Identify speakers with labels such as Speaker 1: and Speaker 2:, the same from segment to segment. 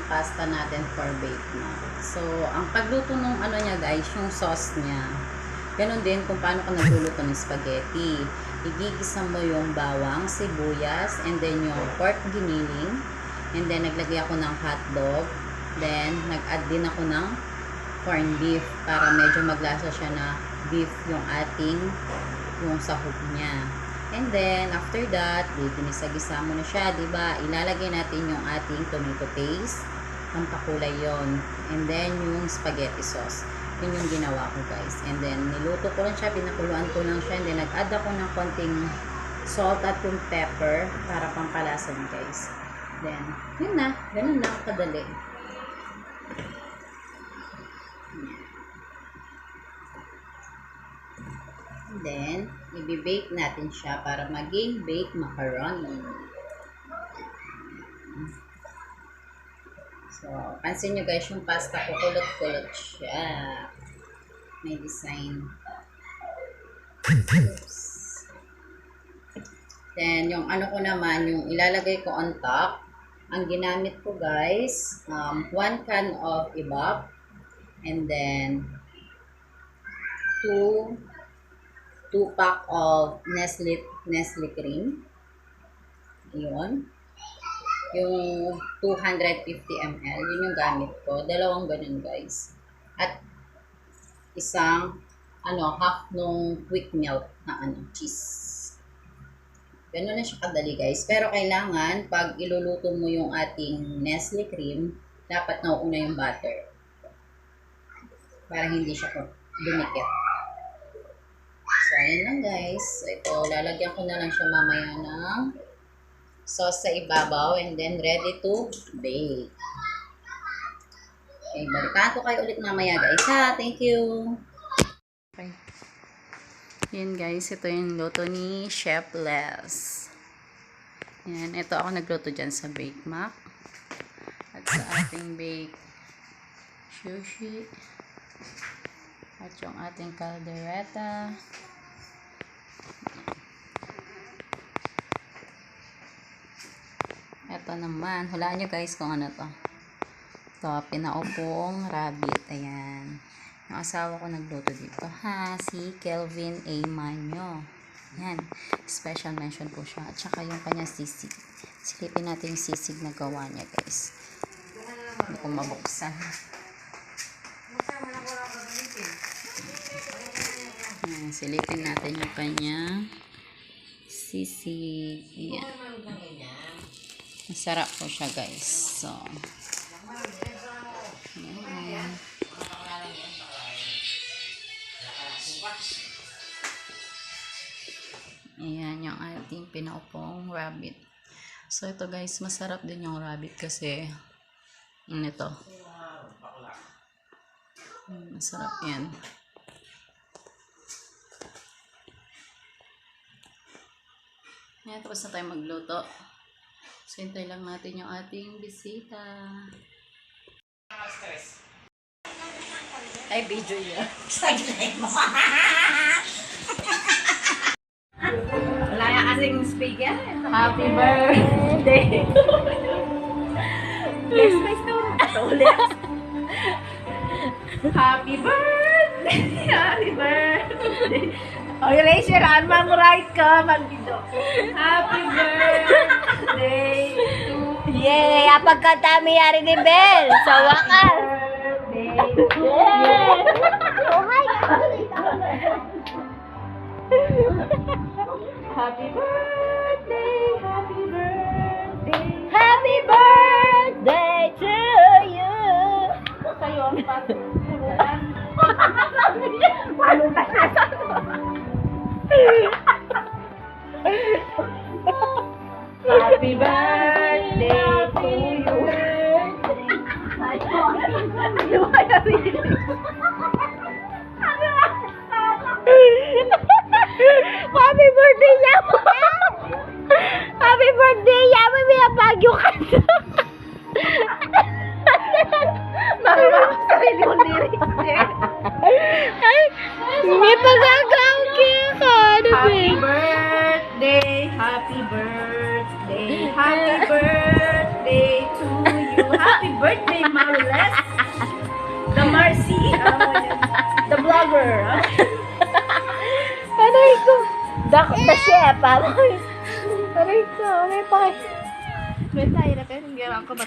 Speaker 1: pasta natin for bake na. So, ang pagluto ng ano niya guys, yung sauce niya, ganun din kung paano ka nagluluto ng spaghetti. Igigisa mo yung bawang, sibuyas, and then yung pork giniling, and then naglagay ako ng hotdog, then nag-add din ako ng corned beef para medyo maglasa siya na beef yung ating yung sahog niya. And then, after that, ginisa-gisa mo na siya, diba? Ilalagay natin yung ating tomato paste. Pampakulay yon. And then, yung spaghetti sauce. Yun yung ginawa ko, guys. And then, niluto ko lang siya, pinakuluan ko lang siya. And then, nag-add ako ng konting salt at yung pepper para pampalasa niya, guys. Then, yun na. Ganun lang kadali. And then, i-bake natin siya para maging baked macaroni. So, pansin nyo guys, yung pasta ko, kulot-kulot siya. May design. Oops. Then, yung ano ko naman, yung ilalagay ko on top, ang ginamit ko guys, 1 can of ibap, and then 2 pack of Nestle cream. Yun. Yung 250 ml. Yun yung gamit ko. Dalawang ganun guys. At isang half nung quick melt na cheese. Ganun na siya kadali guys. Pero kailangan pag iluluto mo yung ating Nestle cream, dapat nauuna yung butter. Para hindi siya dumikit. So, ayan lang guys. Ito, lalagyan ko na lang siya mamaya ng sauce sa ibabaw and then ready to bake. Okay, balikan ko kayo ulit mamaya guys ha. Thank you. Okay. Yan guys, ito yung luto ni Chef Les. Yan, ito ako nagluto dyan sa Bake Mac. At sa ating bake sushi. At yung ating caldereta. Ito naman. Hulaan nyo guys kung ano to. Ito, pinaupong rabbit. Ayan. Yung asawa ko nagluto dito. Ha, si Kelvin A. Manyo. Ayan. Special mention po siya. At saka yung kanyang sisig. Silipin natin yung sisig na gawa niya guys. Hindi ko mabuksan. Ayan, silipin natin yung kanyang sisig. Ayan. Masarap po siya guys. So, ayan. Ayan yung ating pinaupong rabbit. So, ito guys, masarap din yung rabbit kasi ito. Masarap yan. Ayan, tapos na tayo magluto. So, hintay lang natin yung ating bisita. Ay, video niya.
Speaker 2: Saglit mo. Wala yan kasing speaker.
Speaker 1: Happy birthday!
Speaker 2: Yes, may story. Ulit. Happy birthday! Happy birthday! Oh, raise your hand, ma'am, right ka, mag-video. Happy birthday to you.
Speaker 3: Yay! Apagkanta mi yari ni Bel. Sa wakas.
Speaker 2: Yay!
Speaker 3: Oh my
Speaker 2: Happy birthday! Happy birthday!
Speaker 3: Happy birthday to you.
Speaker 2: Sa'yo ang patutunan. Paano ka nasa? Happy birthday to you.
Speaker 3: Happy birthday niya po. Happy birthday niya. May pinapagyo ka.
Speaker 2: Magawa ko sarili mong lyrics eh.
Speaker 3: Ay, may pagagaw ka.
Speaker 2: Happy birthday, happy birthday, happy birthday to you. Happy birthday, Marles! The Marcy, the vlogger.
Speaker 3: Aray ko. The chef, Aray ko, may pa.
Speaker 2: May tayo na pero hindi ko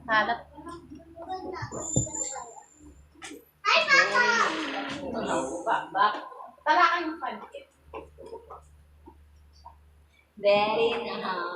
Speaker 1: Kalat. Ito na, bak. Talakan yung pancake. Very nice.